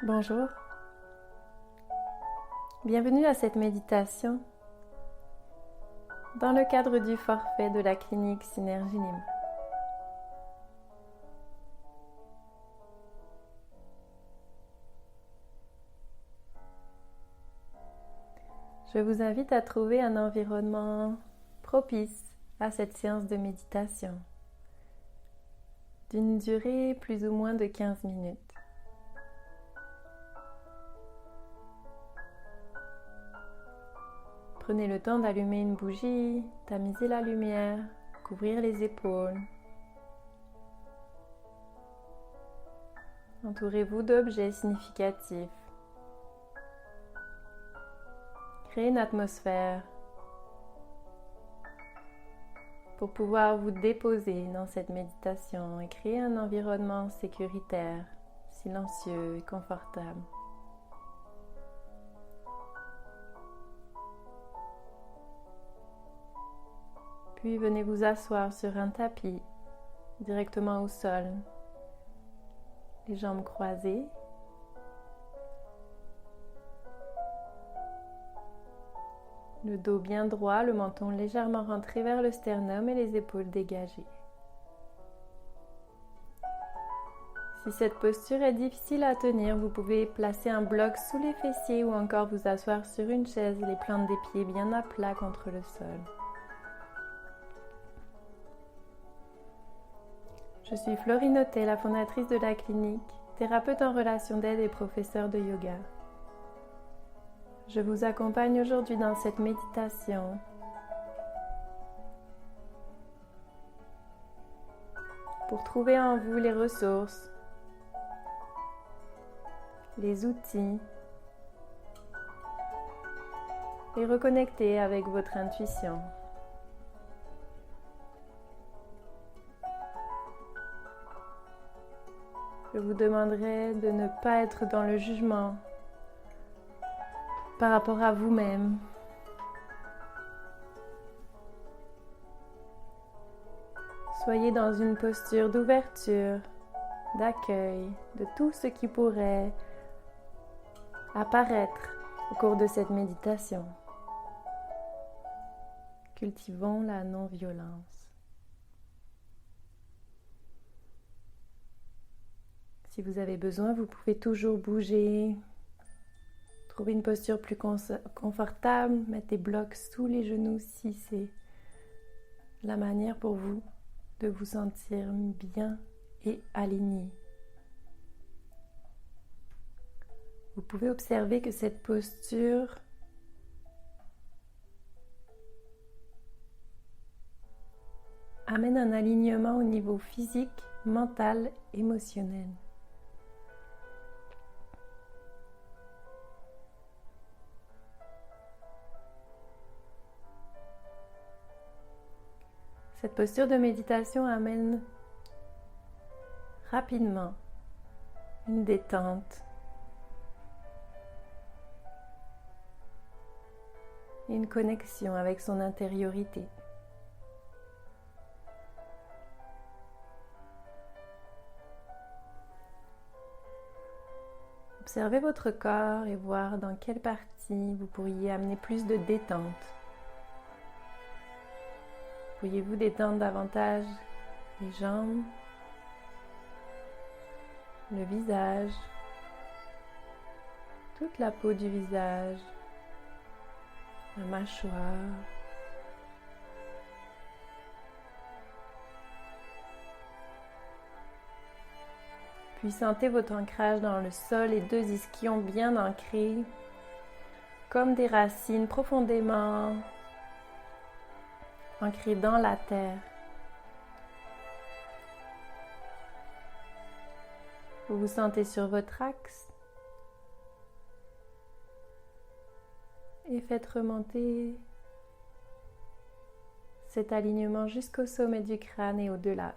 Bonjour, bienvenue à cette méditation dans le cadre du forfait de la clinique Synergie Nîmes. Je vous invite à trouver un environnement propice à cette séance de méditation d'une durée plus ou moins de 15 minutes. Prenez le temps d'allumer une bougie, tamiser la lumière, couvrir les épaules. Entourez-vous d'objets significatifs. Créez une atmosphère pour pouvoir vous déposer dans cette méditation et créer un environnement sécuritaire, silencieux et confortable. Puis venez vous asseoir sur un tapis directement au sol, les jambes croisées. Le dos bien droit, le menton légèrement rentré vers le sternum et les épaules dégagées. Si cette posture est difficile à tenir, vous pouvez placer un bloc sous les fessiers ou encore vous asseoir sur une chaise, les plantes des pieds bien à plat contre le sol. Je suis Florine Autet, la fondatrice de la clinique, thérapeute en relation d'aide et professeure de yoga. Je vous accompagne aujourd'hui dans cette méditation pour trouver en vous les ressources, les outils et reconnecter avec votre intuition. Je vous demanderai de ne pas être dans le jugement par rapport à vous-même. Soyez dans une posture d'ouverture, d'accueil de tout ce qui pourrait apparaître au cours de cette méditation. Cultivons la non-violence. Si vous avez besoin, vous pouvez toujours bouger. Trouvez une posture plus confortable, mettez des blocs sous les genoux si c'est la manière pour vous de vous sentir bien et aligné. Vous pouvez observer que cette posture amène un alignement au niveau physique, mental, émotionnel. Cette posture de méditation amène rapidement une détente et une connexion avec son intériorité. Observez votre corps et voir dans quelle partie vous pourriez amener plus de détente. Pourriez-vous détendre davantage les jambes, le visage, toute la peau du visage, la mâchoire, puis sentez votre ancrage dans le sol, les deux ischions bien ancrés, comme des racines profondément ancré dans la terre. Vous vous sentez sur votre axe et faites remonter cet alignement jusqu'au sommet du crâne et au-delà.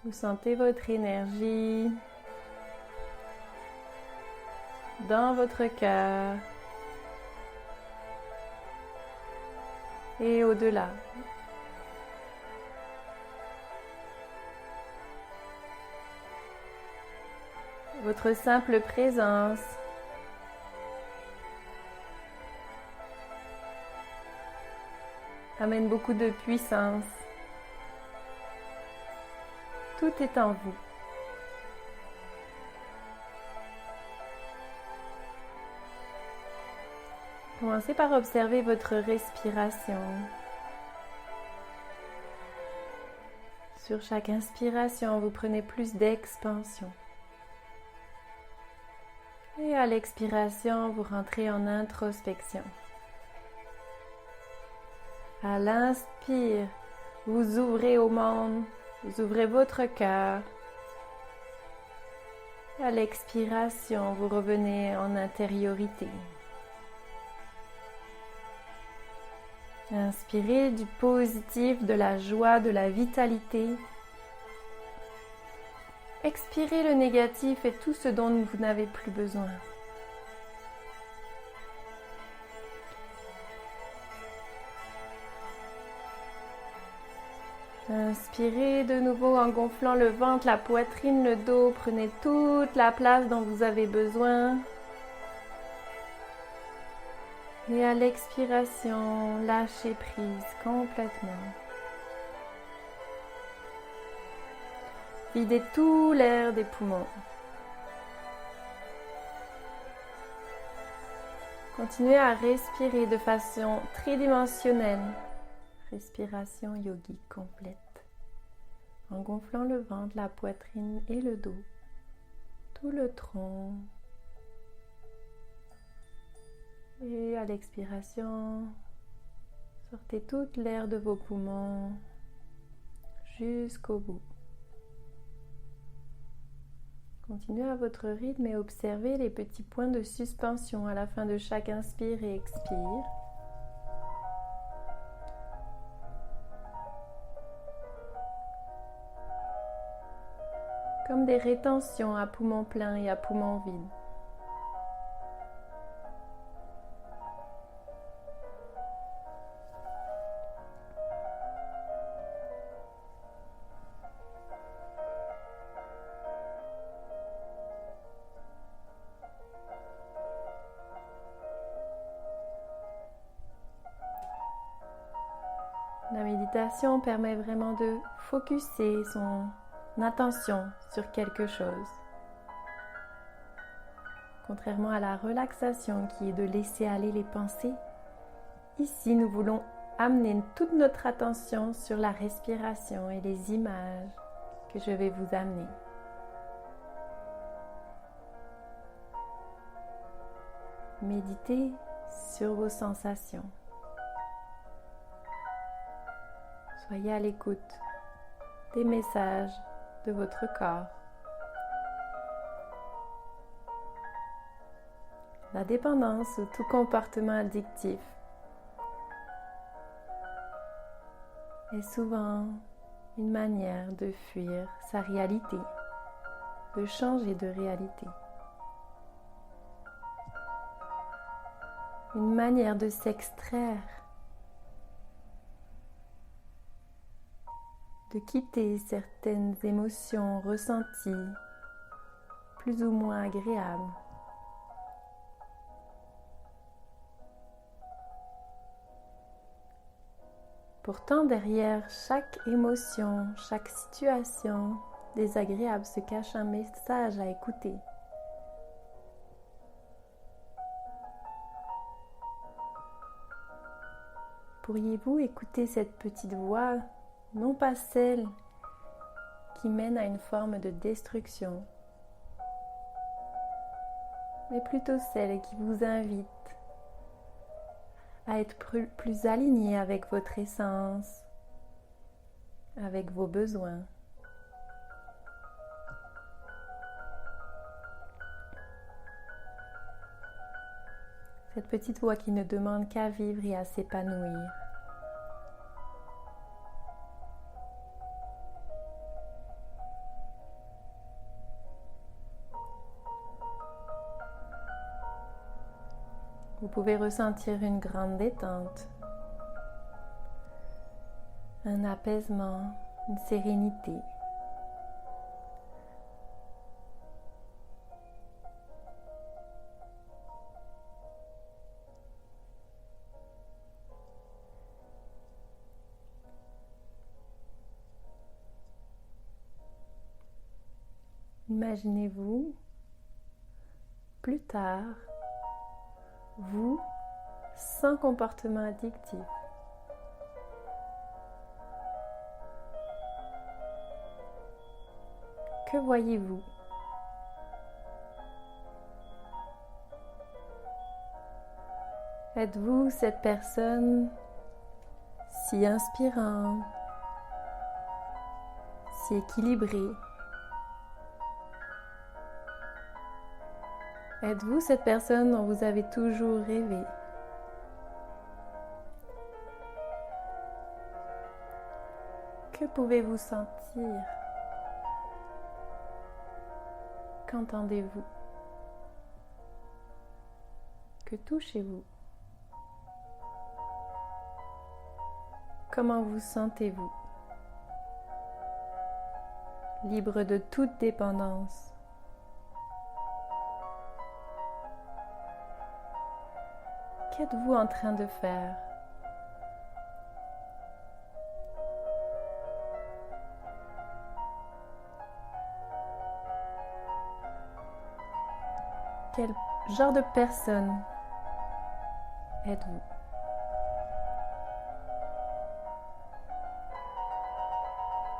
Vous sentez votre énergie dans votre cœur et au-delà. Votre simple présence amène beaucoup de puissance. Tout est en vous. Commencez par observer votre respiration. Sur chaque inspiration, vous prenez plus d'expansion. Et à l'expiration, vous rentrez en introspection. À l'inspire, vous ouvrez au monde, vous ouvrez votre cœur. Et à l'expiration, vous revenez en intériorité. Inspirez du positif, de la joie, de la vitalité. Expirez le négatif et tout ce dont vous n'avez plus besoin. Inspirez de nouveau en gonflant le ventre, la poitrine, le dos. Prenez toute la place dont vous avez besoin. Et à l'expiration, lâchez prise complètement. Videz tout l'air des poumons. Continuez à respirer de façon tridimensionnelle. Respiration yogique complète. En gonflant le ventre, la poitrine et le dos. Tout le tronc. Et à l'expiration, sortez toute l'air de vos poumons jusqu'au bout. Continuez à votre rythme et observez les petits points de suspension à la fin de chaque inspire et expire. Comme des rétentions à poumons pleins et à poumons vides. La méditation permet vraiment de focusser son attention sur quelque chose. Contrairement à la relaxation qui est de laisser aller les pensées, ici nous voulons amener toute notre attention sur la respiration et les images que je vais vous amener. Méditez sur vos sensations. Soyez à l'écoute des messages de votre corps. La dépendance ou tout comportement addictif est souvent une manière de fuir sa réalité, de changer de réalité. Une manière de s'extraire, de quitter certaines émotions ressenties, plus ou moins agréables. Pourtant, derrière chaque émotion, chaque situation désagréable se cache un message à écouter. Pourriez-vous écouter cette petite voix, non pas celle qui mène à une forme de destruction, mais plutôt celle qui vous invite à être plus aligné avec votre essence, avec vos besoins. Cette petite voix qui ne demande qu'à vivre et à s'épanouir. Vous pouvez ressentir une grande détente, un apaisement, une sérénité. Imaginez-vous, plus tard, vous sans comportement addictif. Que voyez-vous? Êtes-vous cette personne si inspirante, si équilibrée? Êtes-vous cette personne dont vous avez toujours rêvé? Que pouvez-vous sentir? Qu'entendez-vous? Que touchez-vous? Comment vous sentez-vous? Libre de toute dépendance. Qu'êtes-vous en train de faire? Quel genre de personne êtes-vous?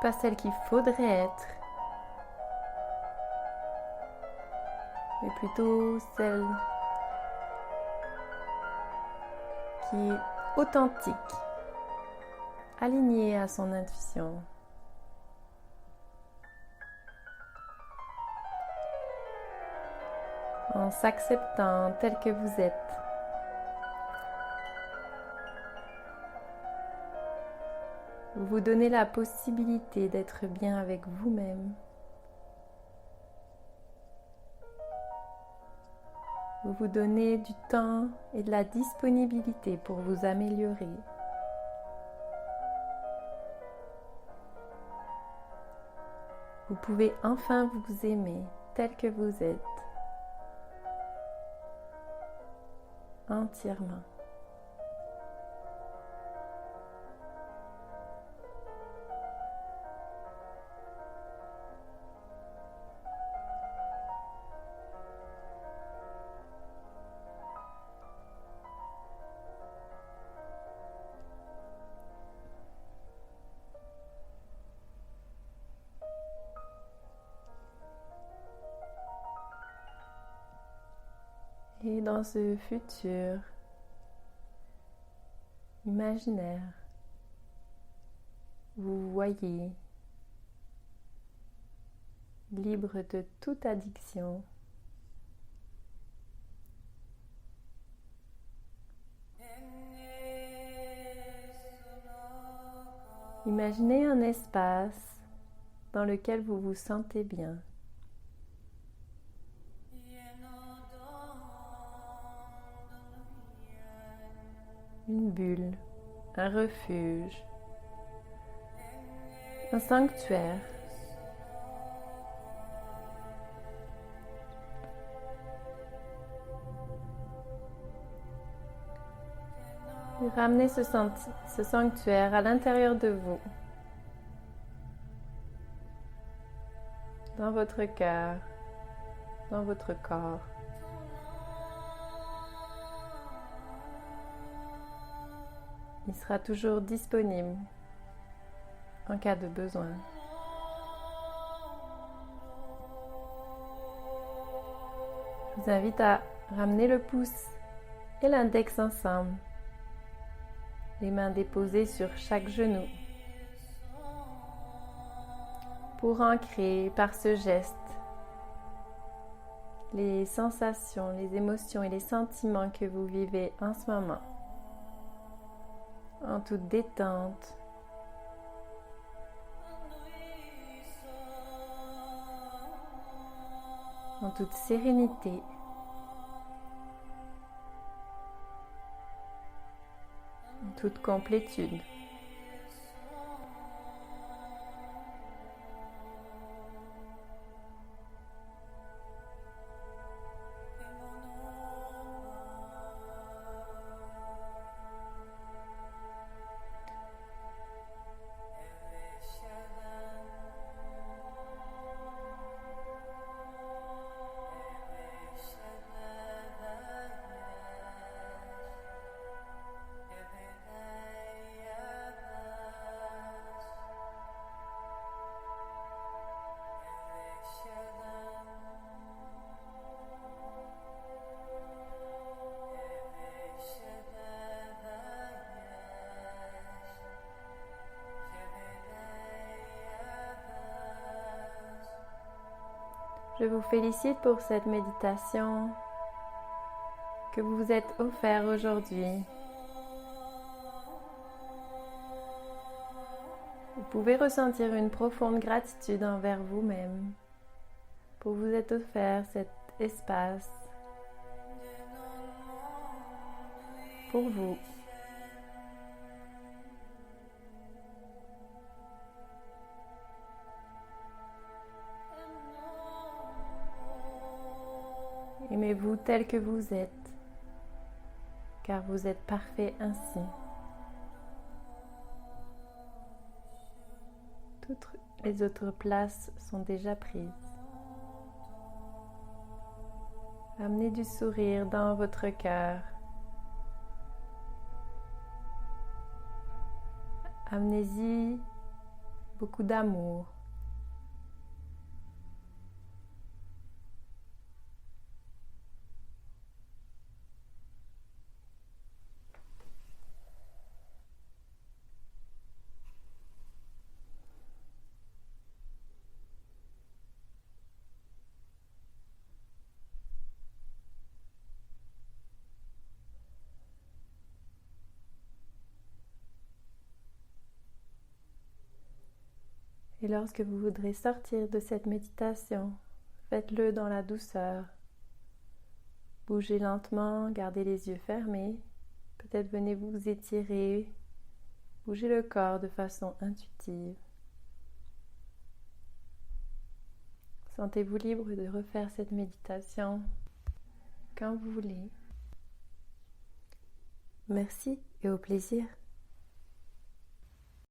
Pas celle qu'il faudrait être, mais plutôt celle qui est authentique, alignée à son intuition. En s'acceptant tel que vous êtes. Vous vous donnez la possibilité d'être bien avec vous-même. Vous vous donnez du temps et de la disponibilité pour vous améliorer. Vous pouvez enfin vous aimer tel que vous êtes. Entièrement. Et dans ce futur imaginaire, vous voyez libre de toute addiction. Imaginez un espace dans lequel vous vous sentez bien. Une bulle, un refuge, un sanctuaire. Et ramenez ce sanctuaire à l'intérieur de vous, dans votre cœur, dans votre corps. Il sera toujours disponible en cas de besoin. Je vous invite à ramener le pouce et l'index ensemble, les mains déposées sur chaque genou, pour ancrer par ce geste les sensations, les émotions et les sentiments que vous vivez en ce moment. En toute détente, en toute sérénité, en toute complétude. Je vous félicite pour cette méditation que vous vous êtes offert aujourd'hui. Vous pouvez ressentir une profonde gratitude envers vous-même pour vous être offert cet espace pour vous. Aimez-vous tel que vous êtes, car vous êtes parfait ainsi. Toutes les autres places sont déjà prises. Amenez du sourire dans votre cœur. Amenez-y beaucoup d'amour. Et lorsque vous voudrez sortir de cette méditation, faites-le dans la douceur. Bougez lentement, gardez les yeux fermés. Peut-être venez vous étirer, bougez le corps de façon intuitive. Sentez-vous libre de refaire cette méditation quand vous voulez. Merci et au plaisir.